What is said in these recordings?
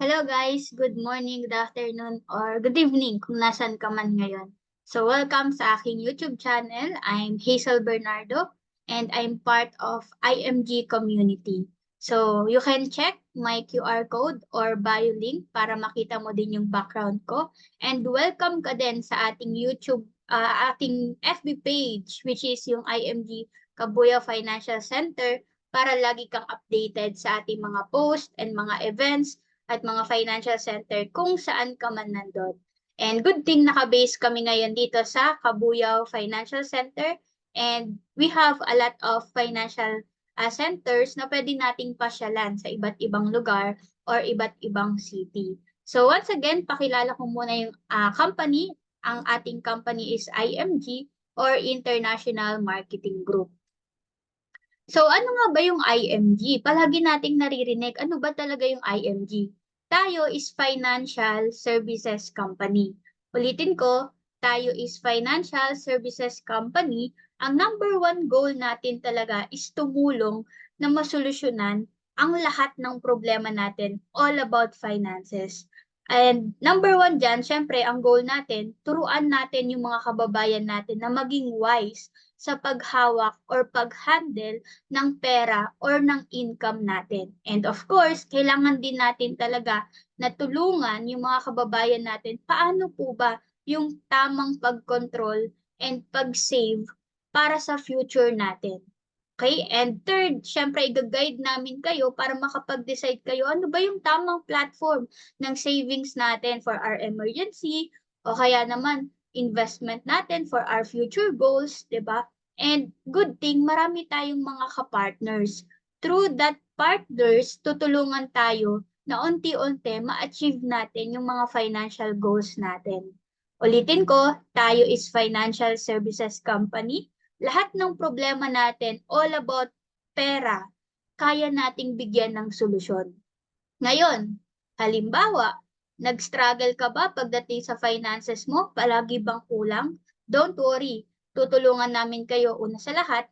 Hello guys, good morning, good afternoon, or good evening kung nasan ka man ngayon. So welcome sa aking YouTube channel. I'm Hazel Bernardo and I'm part of IMG community. So you can check my QR code or bio link para makita mo din yung background ko. And welcome ka din sa ating ating FB page which is yung IMG Kabuya Financial Center para lagi kang updated sa ating mga post and mga events at mga financial center kung saan ka man nandun. And good thing naka-base kami ngayon dito sa Kabuyao Financial Center and we have a lot of financial centers na pwede nating pasyalan sa iba't ibang lugar or iba't ibang city. So once again, pakilala ko muna yung company. Ang ating company is IMG or International Marketing Group. So ano nga ba yung IMG? Palagi nating naririnig, ano ba talaga yung IMG? Tayo is Financial Services Company. Ulitin ko, tayo is Financial Services Company. Ang number one goal natin talaga is tumulong na masolusyonan ang lahat ng problema natin all about finances. And number one dyan, syempre, ang goal natin, turuan natin yung mga kababayan natin na maging wise sa paghawak or pag-handle ng pera or ng income natin. And of course, kailangan din natin talaga na tulungan yung mga kababayan natin paano po ba yung tamang pag-control and pag-save para sa future natin. Okay? And third, syempre, i-guide namin kayo para makapag-decide kayo ano ba yung tamang platform ng savings natin for our emergency o kaya naman investment natin for our future goals, di ba? And good thing, marami tayong mga ka-partners. Through that partners, tutulungan tayo na unti-unti ma-achieve natin yung mga financial goals natin. Ulitin ko, tayo is financial services company. Lahat ng problema natin, all about pera, kaya nating bigyan ng solusyon. Ngayon, halimbawa, nag-struggle ka ba pagdating sa finances mo? Palagi bang kulang? Don't worry, tutulungan namin kayo una sa lahat,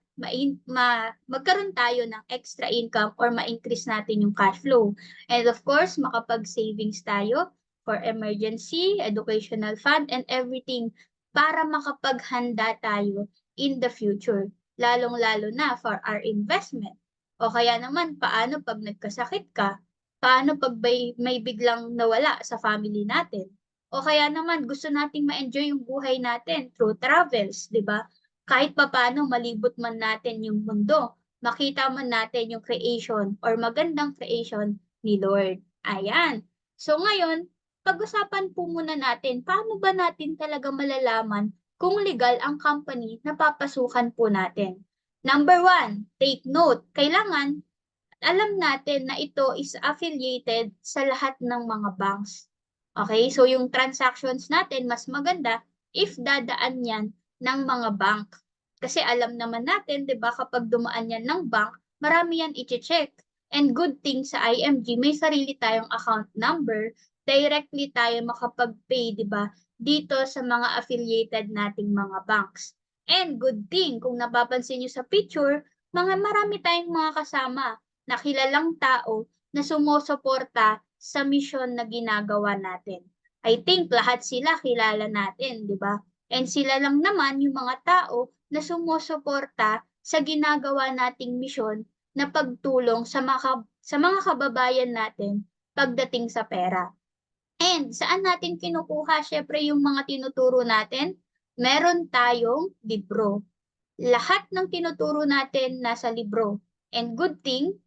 magkaroon tayo ng extra income or ma-increase natin yung cash flow. And of course, makapag-savings tayo for emergency, educational fund, and everything para makapaghanda tayo in the future, lalong-lalo na for our investment. O kaya naman, paano pag nagkasakit ka? Paano pag may biglang nawala sa family natin? O kaya naman gusto nating ma-enjoy yung buhay natin through travels, di ba? Kahit papaano malibot man natin yung mundo, makita man natin yung creation or magandang creation ni Lord. Ayan. So ngayon, pag-usapan po muna natin, paano ba natin talaga malalaman kung legal ang company na papasukan po natin? Number one, take note, kailangan alam natin na ito is affiliated sa lahat ng mga banks. Okay? So yung transactions natin mas maganda if dadaan yan ng mga bank. Kasi alam naman natin, 'di ba, kapag dumaan yan ng bank, marami yan i-check. And good thing sa IMG, may sarili tayong account number, directly tayo makapag-pay, 'di ba, dito sa mga affiliated nating mga banks. And good thing, kung napapansin niyo sa picture, marami tayong mga kasama na kilalang tao na sumusuporta sa misyon na ginagawa natin. I think lahat sila kilala natin, di ba? And sila lang naman yung mga tao na sumusuporta sa ginagawa nating misyon na pagtulong sa mga kababayan natin pagdating sa pera. And saan natin kinukuha syempre yung mga tinuturo natin? Meron tayong libro. Lahat ng tinuturo natin nasa libro. And good thing,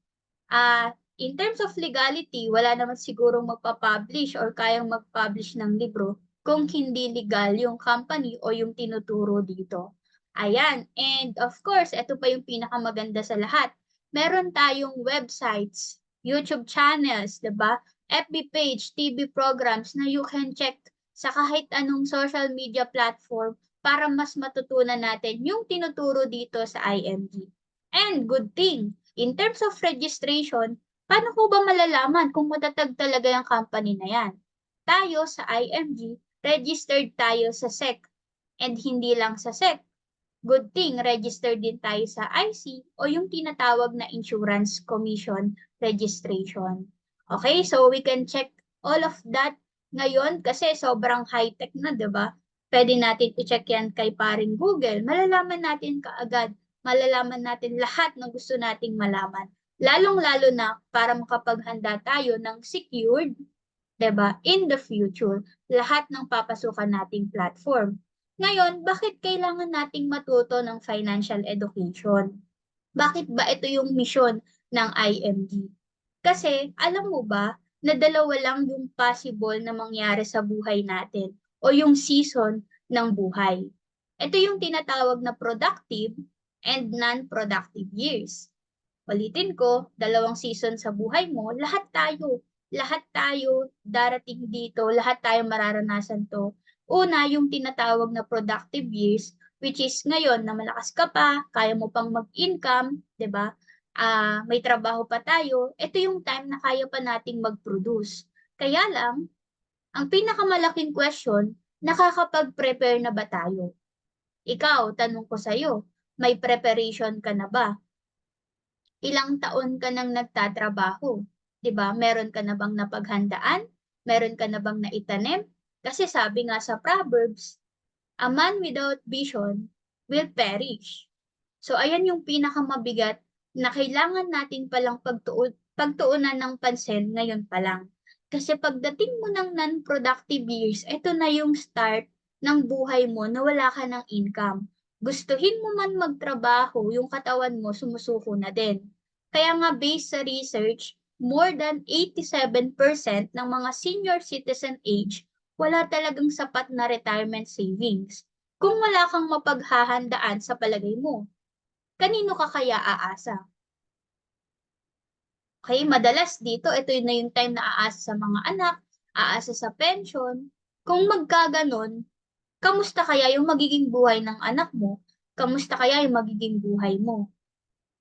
in terms of legality, wala naman sigurong magpa-publish or kayang mag-publish ng libro kung hindi legal yung company o yung tinuturo dito. Ayan. And of course, ito pa yung pinakamaganda sa lahat. Meron tayong websites, YouTube channels, 'di ba? FB page, TV programs na you can check sa kahit anong social media platform para mas matutunan natin yung tinuturo dito sa IMG. And good thing, in terms of registration, paano ko ba malalaman kung matatag talaga yung company na yan? Tayo sa IMG, registered tayo sa SEC. And hindi lang sa SEC. Good thing, registered din tayo sa IC o yung tinatawag na Insurance Commission Registration. Okay, so we can check all of that ngayon kasi sobrang high-tech na, 'di ba? Pwede natin i-check yan kay paring Google. Malalaman natin kaagad. Malalaman natin lahat ng gusto nating malaman. Lalong-lalo na para makapaghanda tayo ng secured, 'di ba? In the future, lahat ng papasukan nating platform. Ngayon, bakit kailangan nating matuto ng financial education? Bakit ba ito yung misyon ng IMG? Kasi alam mo ba na dalawa lang yung possible na mangyari sa buhay natin o yung season ng buhay. Ito yung tinatawag na productive and non-productive years. Ulitin ko, dalawang season sa buhay mo, lahat tayo darating dito, lahat tayo mararanasan to. Una, yung tinatawag na productive years, which is ngayon na malakas ka pa, kaya mo pang mag-income, 'di ba? May trabaho pa tayo, ito yung time na kaya pa nating mag-produce. Kaya lang, ang pinakamalaking question, nakakapag-prepare na ba tayo? Ikaw, tanong ko sa'yo, may preparation ka na ba? Ilang taon ka nang nagtatrabaho? 'Di ba? Meron ka na bang napaghandaan? Meron ka na bang naitanim? Kasi sabi nga sa Proverbs, a man without vision will perish. So ayan yung pinakamabigat na kailangan natin palang pagtuunan ng pansin ngayon pa lang. Kasi pagdating mo ng non-productive years, ito na yung start ng buhay mo na wala ka ng income. Gustuhin mo man magtrabaho, yung katawan mo sumusuko na din. Kaya nga based sa research, more than 87% ng mga senior citizen age, wala talagang sapat na retirement savings. Kung wala kang mapaghahandaan sa palagay mo, kanino ka kaya aasa? Okay, madalas dito, ito na yung time na aasa sa mga anak, aasa sa pension. Kung magkaganon, kamusta kaya yung magiging buhay ng anak mo? Kamusta kaya yung magiging buhay mo?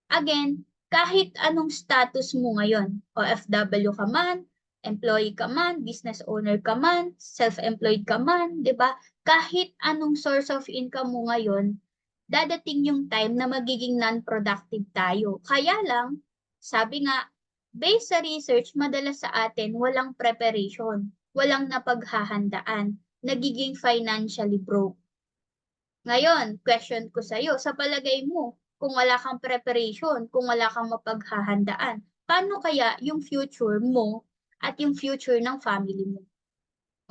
Again, kahit anong status mo ngayon, OFW ka man, employee ka man, business owner ka man, self-employed ka man, 'di ba? Kahit anong source of income mo ngayon, dadating yung time na magiging non-productive tayo. Kaya lang, sabi nga, based sa research, madalas sa atin walang preparation, walang napaghahandaan, nagiging financially broke. Ngayon, question ko sa'yo, sa palagay mo, kung wala kang preparation, kung wala kang mapaghahandaan, paano kaya yung future mo at yung future ng family mo?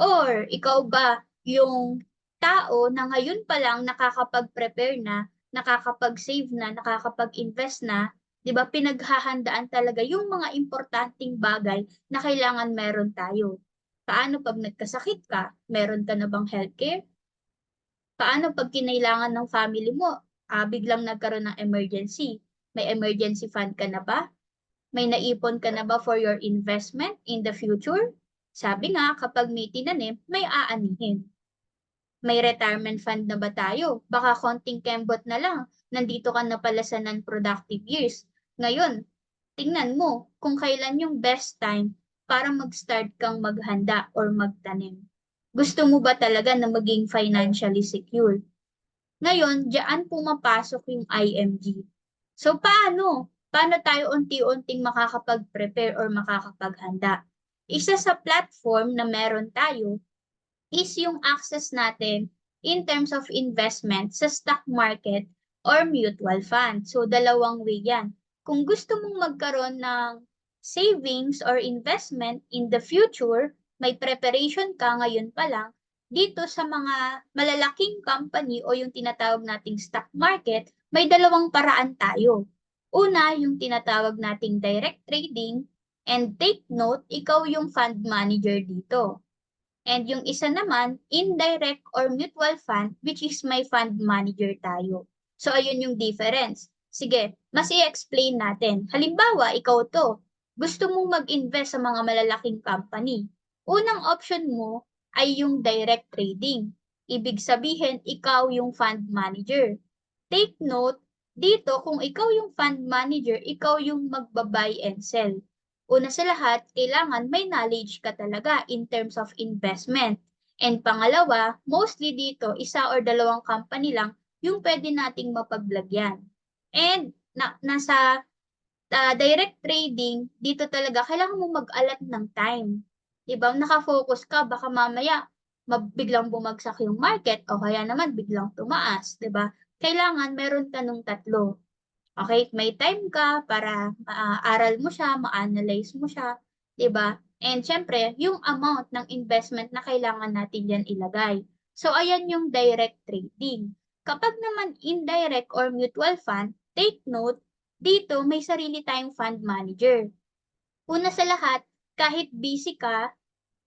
Or ikaw ba yung tao na ngayon pa lang nakakapag-prepare na, nakakapag-save na, nakakapag-invest na, 'di ba? Pinaghahandaan talaga yung mga importanteng bagay na kailangan meron tayo. Paano pag nagkasakit ka? Meron ka na bang healthcare? Paano pag kinailangan ng family mo, biglang nagkaroon ng emergency? May emergency fund ka na ba? May naipon ka na ba for your investment in the future? Sabi nga, kapag may tinanim, may aanihin. May retirement fund na ba tayo? Baka konting kembot na lang, nandito ka na pala sa non-productive years. Ngayon, tingnan mo kung kailan yung best time para mag-start kang maghanda or magtanim. Gusto mo ba talaga na maging financially secure? Ngayon, diyan pumapasok yung IMG. So paano? Paano tayo unti-unting makakapag-prepare or makakapaghanda? Isa sa platform na meron tayo is yung access natin in terms of investment sa stock market or mutual fund. So dalawang way yan. Kung gusto mong magkaroon ng savings or investment in the future, may preparation ka ngayon pa lang, dito sa mga malalaking company o yung tinatawag nating stock market, may dalawang paraan tayo. Una, yung tinatawag nating direct trading, and take note, ikaw yung fund manager dito. And yung isa naman, indirect or mutual fund, which is may fund manager tayo. So, ayun yung difference. Sige, mas i-explain natin. Halimbawa, ikaw to, gusto mong mag-invest sa mga malalaking company. Unang option mo ay yung direct trading. Ibig sabihin, ikaw yung fund manager. Take note, dito kung ikaw yung fund manager, ikaw yung magba-buy and sell. Una sa lahat, kailangan may knowledge ka talaga in terms of investment. And pangalawa, mostly dito, isa or dalawang company lang yung pwede nating mapaglagyan. And nasa direct trading, dito talaga kailangan mo mag-alat ng time. Diba? Nakafocus ka, baka mamaya biglang bumagsak yung market o kaya naman biglang tumaas, diba? Kailangan meron ka nung tatlo. Okay, may time ka para maaral mo siya, ma-analyze mo siya, 'di ba? And syempre, yung amount ng investment na kailangan natin diyan ilagay. So ayan yung direct trading. Kapag naman indirect or mutual fund, take note, dito may sarili tayong fund manager. Una sa lahat, kahit busy ka,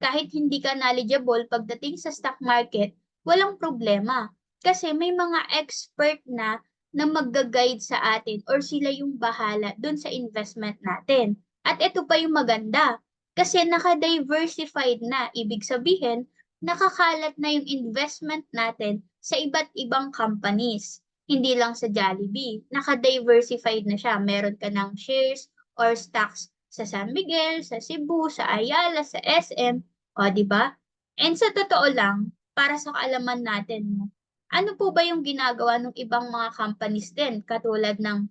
kahit hindi ka knowledgeable pagdating sa stock market, walang problema. Kasi may mga expert na magga-guide sa atin or sila yung bahala dun sa investment natin. At ito pa yung maganda, kasi naka-diversified na. Ibig sabihin, nakakalat na yung investment natin sa iba't ibang companies. Hindi lang sa Jollibee. Naka-diversified na siya. Meron ka ng shares or stocks sa San Miguel, sa Cebu, sa Ayala, sa SM, o, di ba? And sa totoo lang, para sa kaalaman natin, no, ano po ba yung ginagawa ng ibang mga companies din, katulad ng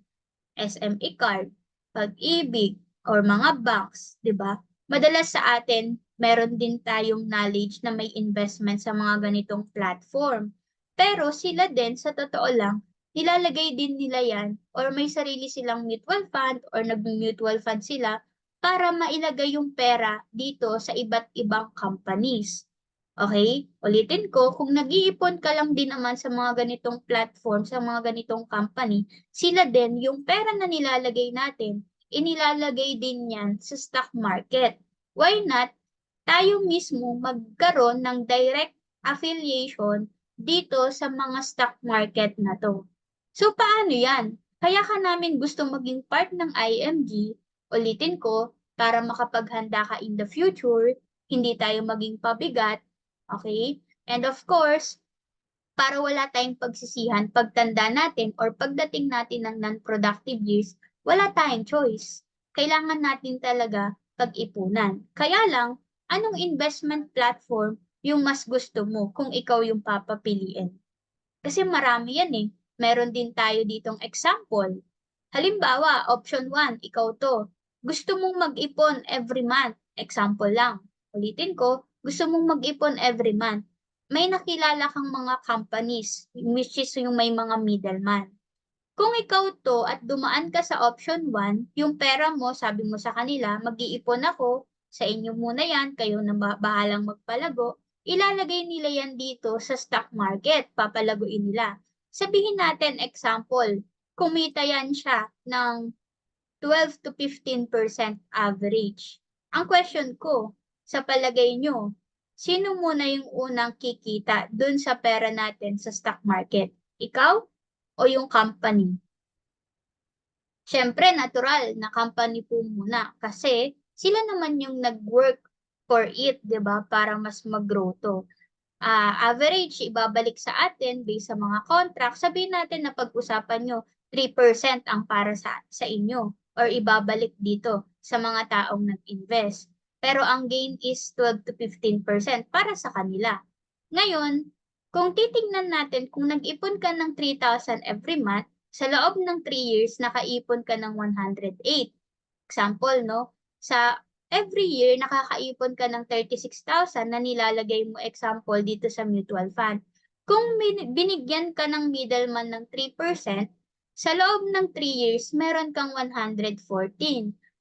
SME Card, Pag-ibig, or mga banks, di ba? Madalas sa atin, meron din tayong knowledge na may investment sa mga ganitong platform. Pero sila din, sa totoo lang, nilalagay din nila yan or may sarili silang mutual fund or nag-mutual fund sila para mailagay yung pera dito sa iba't ibang companies. Okay? Ulitin ko, kung nag-iipon ka lang din naman sa mga ganitong platform, sa mga ganitong company, sila din, yung pera na nilalagay natin, inilalagay din yan sa stock market. Why not? Tayo mismo magkaroon ng direct affiliation dito sa mga stock market na to. So, paano yan? Kaya ka namin gusto maging part ng IMG, ulitin ko, para makapaghanda ka in the future, hindi tayo maging pabigat, okay? And of course, para wala tayong pagsisihan pagtanda natin or pagdating natin ng non-productive years, wala tayong choice. Kailangan natin talaga pag-ipunan. Kaya lang, anong investment platform yung mas gusto mo kung ikaw yung papapiliin? Kasi marami yan eh. Meron din tayo ditong example. Halimbawa, option 1, ikaw to. Gusto mong mag-ipon every month. Example lang. Ulitin ko, gusto mong mag-ipon every month. May nakilala kang mga companies, which is yung may mga middleman. Kung ikaw to at dumaan ka sa option 1, yung pera mo, sabi mo sa kanila, mag-iipon ako, sa inyo muna yan, kayo na bahalang magpalago, ilalagay nila yan dito sa stock market, papalaguin nila. Sabihin natin, example, kumita yan siya ng 12 to 15% average. Ang question ko, sa palagay nyo, sino muna yung unang kikita dun sa pera natin sa stock market? Ikaw o yung company? Siyempre, natural na company po muna kasi sila naman yung nag-work for it, 'di ba? Para mas mag-grow to. Average, ibabalik sa atin based sa mga contract. Sabihin natin na pag-usapan nyo, 3% ang para sa inyo or ibabalik dito sa mga taong nag-invest. Pero ang gain is 12 to 15% para sa kanila. Ngayon, kung titingnan natin kung nag-ipon ka ng 3,000 every month, sa loob ng 3 years, nakaipon ka ng 108. Example, no? Sa every year, nakakaipon ka ng 36,000 na nilalagay mo, example, dito sa mutual fund. Kung binigyan ka ng middleman ng 3%, sa loob ng 3 years, meron kang 114.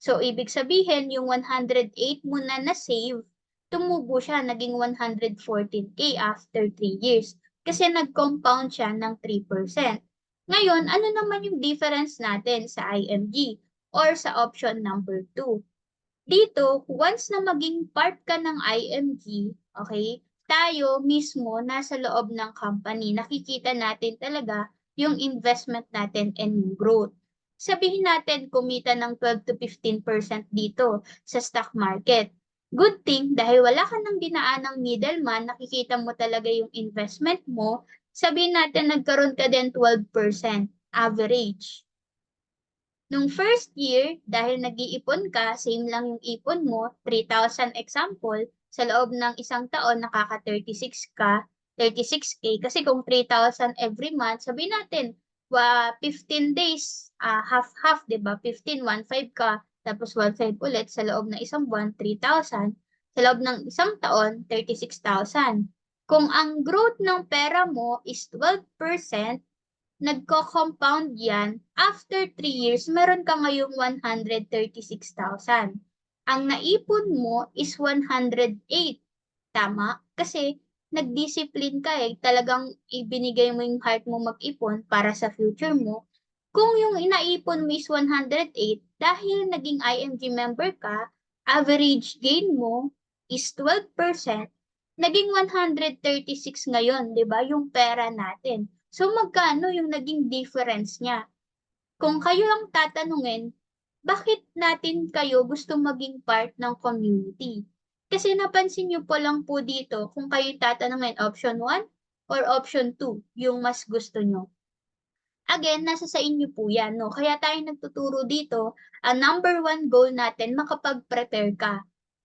So, ibig sabihin, yung 108 mo na save, tumubo siya, naging 114K after 3 years. Kasi nag-compound siya ng 3%. Ngayon, ano naman yung difference natin sa IMG or sa option number 2? Dito, once na maging part ka ng IMG, okay, tayo mismo nasa loob ng company, nakikita natin talaga yung investment natin and yung growth. Sabihin natin kumita ng 12 to 15% dito sa stock market. Good thing, dahil wala ka nang dinaan ng middleman, nakikita mo talaga yung investment mo, sabihin natin nagkaroon ka din 12% average. Nung first year, dahil nag-iipon ka, same lang yung ipon mo, 3,000 example, sa loob ng isang taon, nakaka-36 ka, 36K, kasi kung 3,000 every month, sabihin natin, 15 days, half-half, di ba? 15, 1,500 ka, tapos 1,500 ulit sa loob ng isang buwan, 3,000. Sa loob ng isang taon, 36,000. Kung ang growth ng pera mo is 12%, nagko-compound yan, after 3 years, meron ka ngayong 136,000. Ang naipon mo is 108. Tama? Kasi nag-discipline ka talagang ibinigay mo yung heart mo mag-ipon para sa future mo. Kung yung inaipon mo is 108, dahil naging IMG member ka, average gain mo is 12%, naging 136 ngayon, 'di ba? Yung pera natin. So magkano yung naging difference niya? Kung kayo ang tatanungin, bakit natin kayo gusto maging part ng community? Kasi napansin niyo po lang po dito kung kayo tatanungin option 1 or option 2 yung mas gusto nyo. Again, nasa sa inyo po yan, no? Kaya tayo nagtuturo dito, ang number 1 goal natin, makapag-prepare ka.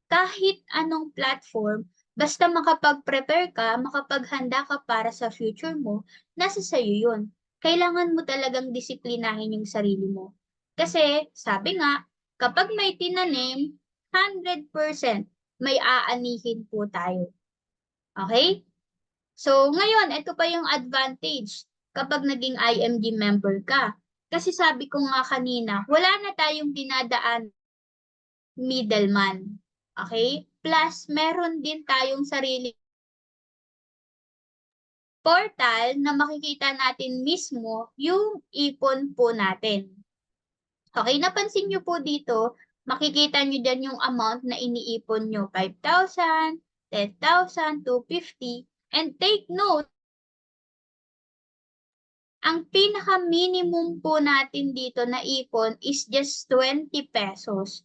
Kahit anong platform, basta makapag-prepare ka, makapaghanda ka para sa future mo, nasa sa'yo yun. Kailangan mo talagang disiplinahin yung sarili mo. Kasi, sabi nga, kapag may tinanim, 100% may aanihin po tayo. Okay? So, ngayon, ito pa yung advantage kapag naging IMG member ka. Kasi sabi ko nga kanina, wala na tayong dinadaan middleman. Okay? Plus, meron din tayong sarili portal na makikita natin mismo yung ipon po natin. Okay, napansin nyo po dito, makikita nyo dyan yung amount na iniipon nyo, 5,000, 10,000, 250, and take note, ang pinaka-minimum po natin dito na ipon is just 20 pesos.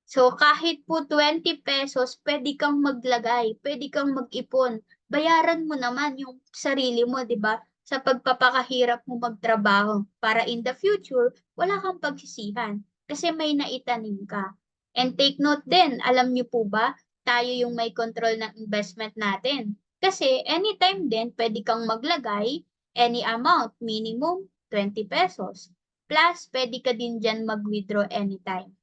So, kahit po 20 pesos, pwede kang maglagay, pwede kang mag-ipon. Bayaran mo naman yung sarili mo, di ba? Sa pagpapakahirap mo magtrabaho para in the future, wala kang pagsisihan kasi may naitanim ka. And take note din, alam niyo po ba, tayo yung may control ng investment natin. Kasi anytime din, pwede kang maglagay any amount, minimum 20 pesos. Plus, pwede ka din dyan mag-withdraw anytime.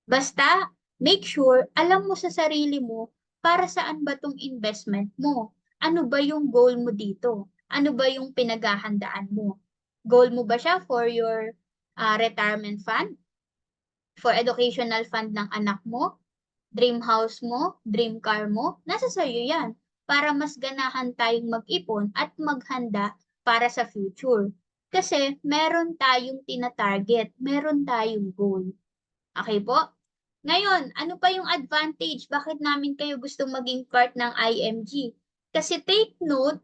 Basta, make sure, alam mo sa sarili mo, para saan ba tong investment mo? Ano ba yung goal mo dito? Ano ba yung pinaghahandaan mo? Goal mo ba siya for your retirement fund? For educational fund ng anak mo? Dream house mo? Dream car mo? Nasa sa'yo yan. Para mas ganahan tayong mag-ipon at maghanda para sa future. Kasi meron tayong tina-target, meron tayong goal. Okay po? Ngayon, ano pa yung advantage? Bakit namin kayo gusto maging part ng IMG? Kasi take note,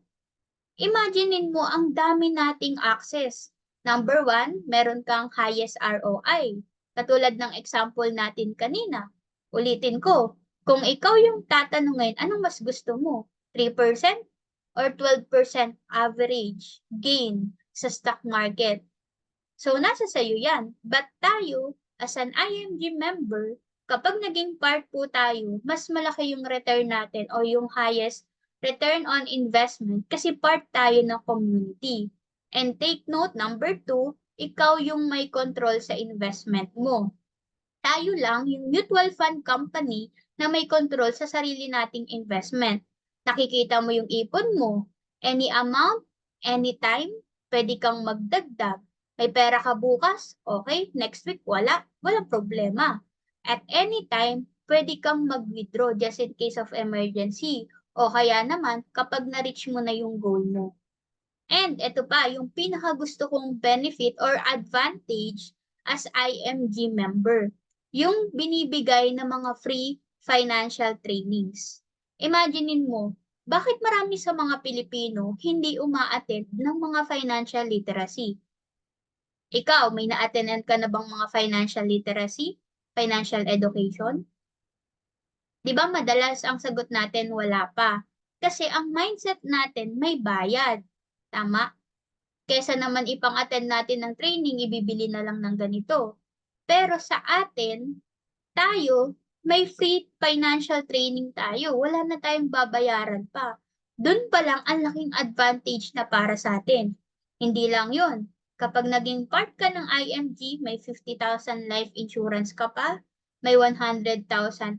imaginein mo ang dami nating access. Number 1, meron kang highest ROI. Katulad ng example natin kanina. Ulitin ko, kung ikaw yung tatanungin, anong mas gusto mo? 3% or 12% average gain sa stock market? So, nasa sayo yan. But tayo, as an IMG member, kapag naging part po tayo, mas malaki yung return natin o yung highest return on investment kasi part tayo ng community. And take note, number 2, ikaw yung may control sa investment mo. Tayo lang yung mutual fund company na may control sa sarili nating investment. Nakikita mo yung ipon mo, any amount, anytime, pwede kang magdagdag. May pera ka bukas, okay, next week wala, walang problema. At anytime, pwede kang mag-withdraw just in case of emergency. O kaya naman, kapag na-reach mo na yung goal mo. And ito pa, yung pinaka gusto kong benefit or advantage as IMG member. Yung binibigay ng mga free financial trainings. Imaginein mo, bakit marami sa mga Pilipino hindi uma-attend ng mga financial literacy? Ikaw, may na-attend ka na bang mga financial literacy? Financial education? Di ba madalas ang sagot natin wala pa? Kasi ang mindset natin may bayad. Tama? Kesa naman ipang-attend natin ng training, ibibili na lang ng ganito. Pero sa atin, tayo, may free financial training tayo. Wala na tayong babayaran pa. Doon pa lang ang laking advantage na para sa atin. Hindi lang yon. Kapag naging part ka ng IMG, may 50,000 life insurance ka pa, may 100,000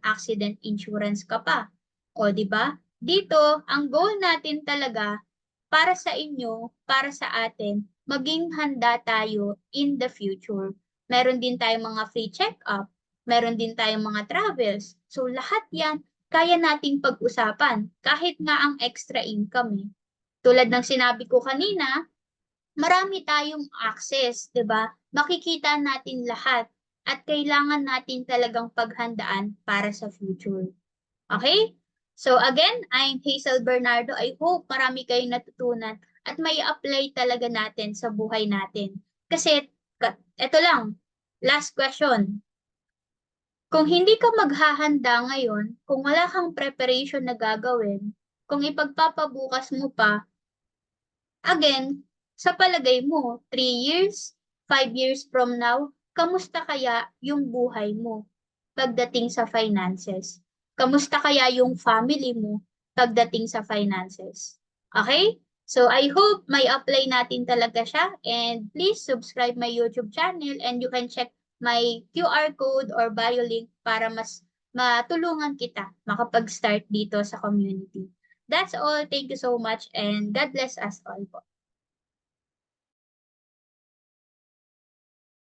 accident insurance ka pa. O, di ba? Dito, ang goal natin talaga para sa inyo, para sa atin, maging handa tayo in the future. Meron din tayong mga free check-up, meron din tayong mga travels. So, lahat yan, kaya nating pag-usapan, kahit nga ang extra income eh. Tulad ng sinabi ko kanina, marami tayong access, 'di ba? Makikita natin lahat at kailangan natin talagang paghandaan para sa future. Okay? So again, I'm Hazel Bernardo. I hope marami kayong natutunan at may apply talaga natin sa buhay natin. Kasi eto lang, last question. Kung hindi ka maghahanda ngayon, kung wala kang preparation na gagawin, kung ipagpapabukas mo pa, again, sa palagay mo, 3 years, 5 years from now, kamusta kaya yung buhay mo pagdating sa finances? Kamusta kaya yung family mo pagdating sa finances? Okay? So I hope may apply natin talaga siya, and please subscribe my YouTube channel and you can check my QR code or bio link para mas matulungan kita makapag-start dito sa community. That's all. Thank you so much and God bless us all po.